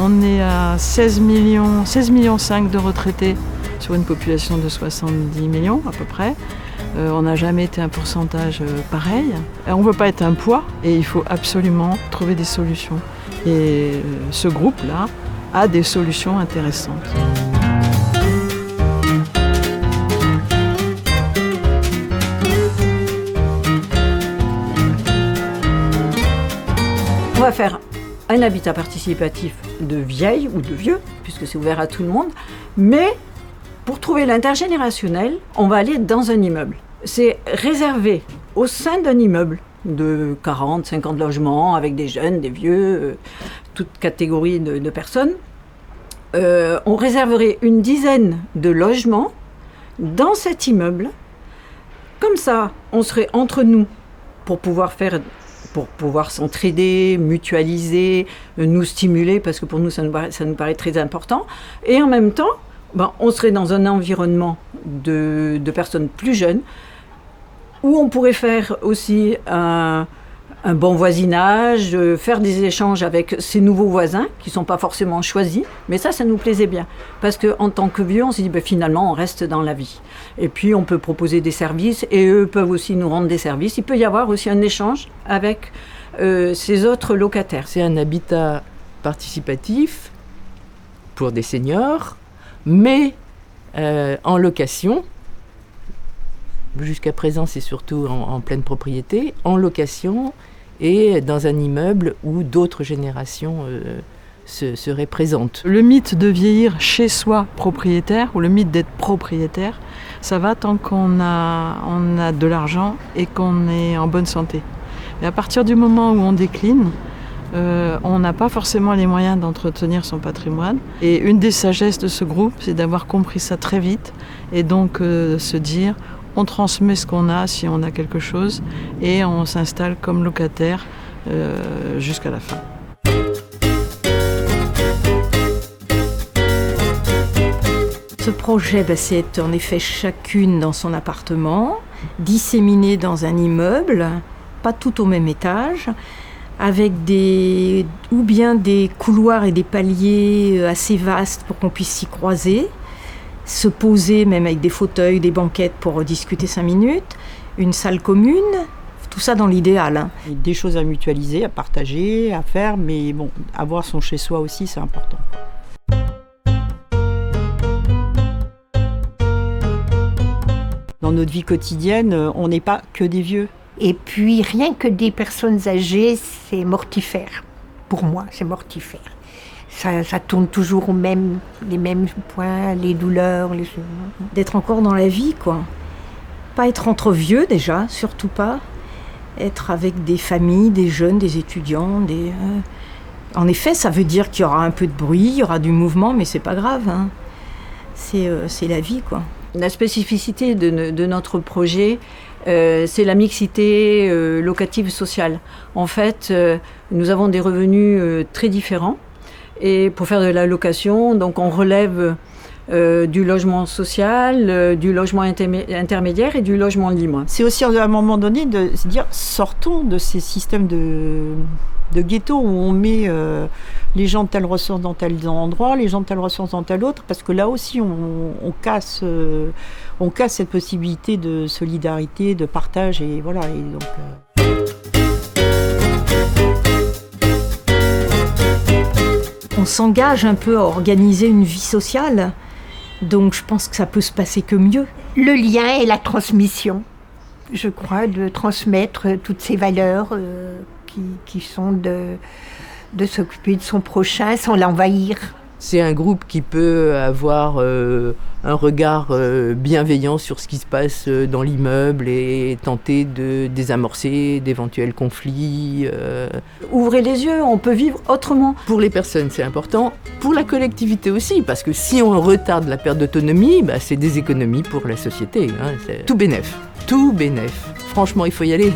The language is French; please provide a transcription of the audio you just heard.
On est à 16 millions 5 de retraités sur une population de 70 millions à peu près. On n'a jamais été un pourcentage pareil. On ne veut pas être un poids et il faut absolument trouver des solutions. Et ce groupe-là a des solutions intéressantes. On va faire un habitat participatif de vieilles ou de vieux, puisque c'est ouvert à tout le monde, mais pour trouver l'intergénérationnel, on va aller dans un immeuble. C'est réservé au sein d'un immeuble de 40, 50 logements, avec des jeunes, des vieux, toute catégorie de personnes. On réserverait une dizaine de logements dans cet immeuble. Comme ça, on serait entre nous pour pouvoir s'entraider, mutualiser, nous stimuler, parce que pour nous, ça nous paraît très important. Et en même temps, on serait dans un environnement de personnes plus jeunes, où on pourrait faire aussi un bon voisinage, faire des échanges avec ces nouveaux voisins, qui ne sont pas forcément choisis, mais ça nous plaisait bien. Parce qu'en tant que vieux, on s'est dit, finalement, on reste dans la vie. Et puis, on peut proposer des services, et eux peuvent aussi nous rendre des services. Il peut y avoir aussi un échange avec ces autres locataires. C'est un habitat participatif pour des seniors, mais en location. Jusqu'à présent, c'est surtout en pleine propriété, en location et dans un immeuble où d'autres générations seraient présentes. Le mythe de vieillir chez soi propriétaire, ou le mythe d'être propriétaire, ça va tant qu'on a de l'argent et qu'on est en bonne santé. Et à partir du moment où on décline, on n'a pas forcément les moyens d'entretenir son patrimoine. Et une des sagesses de ce groupe, c'est d'avoir compris ça très vite et donc se dire on transmet ce qu'on a si on a quelque chose et on s'installe comme locataire jusqu'à la fin. Ce projet, c'est en effet chacune dans son appartement, disséminé dans un immeuble, pas tout au même étage, avec ou bien des couloirs et des paliers assez vastes pour qu'on puisse s'y croiser, se poser même avec des fauteuils, des banquettes pour discuter 5 minutes, une salle commune, tout ça dans l'idéal. Des choses à mutualiser, à partager, à faire, mais avoir son chez-soi aussi, c'est important. Dans notre vie quotidienne, on n'est pas que des vieux. Et puis, rien que des personnes âgées, c'est mortifère. Pour moi, c'est mortifère. Ça tourne toujours les mêmes points, les douleurs. D'être encore dans la vie, quoi. Pas être entre vieux, déjà, surtout pas. Être avec des familles, des jeunes, des étudiants. En effet, ça veut dire qu'il y aura un peu de bruit, il y aura du mouvement, mais c'est pas grave. Hein. C'est la vie, quoi. La spécificité de notre projet, c'est la mixité locative sociale. En fait, nous avons des revenus très différents. Et pour faire de la location, donc on relève du logement social, du logement intermédiaire et du logement libre. C'est aussi à un moment donné de se dire, sortons de ces systèmes de ghetto où on met les gens de telle ressource dans tel endroit, les gens de telle ressource dans tel autre, parce que là aussi on casse cette possibilité de solidarité, de partage, et voilà. Et donc, On s'engage un peu à organiser une vie sociale, donc je pense que ça peut se passer que mieux. Le lien et la transmission, je crois, de transmettre toutes ces valeurs qui sont de s'occuper de son prochain sans l'envahir. C'est un groupe qui peut avoir un regard bienveillant sur ce qui se passe dans l'immeuble et tenter de désamorcer d'éventuels conflits. Ouvrez les yeux, on peut vivre autrement. Pour les personnes, c'est important. Pour la collectivité aussi, parce que si on retarde la perte d'autonomie, c'est des économies pour la société. Hein. C'est tout bénef. Franchement, il faut y aller.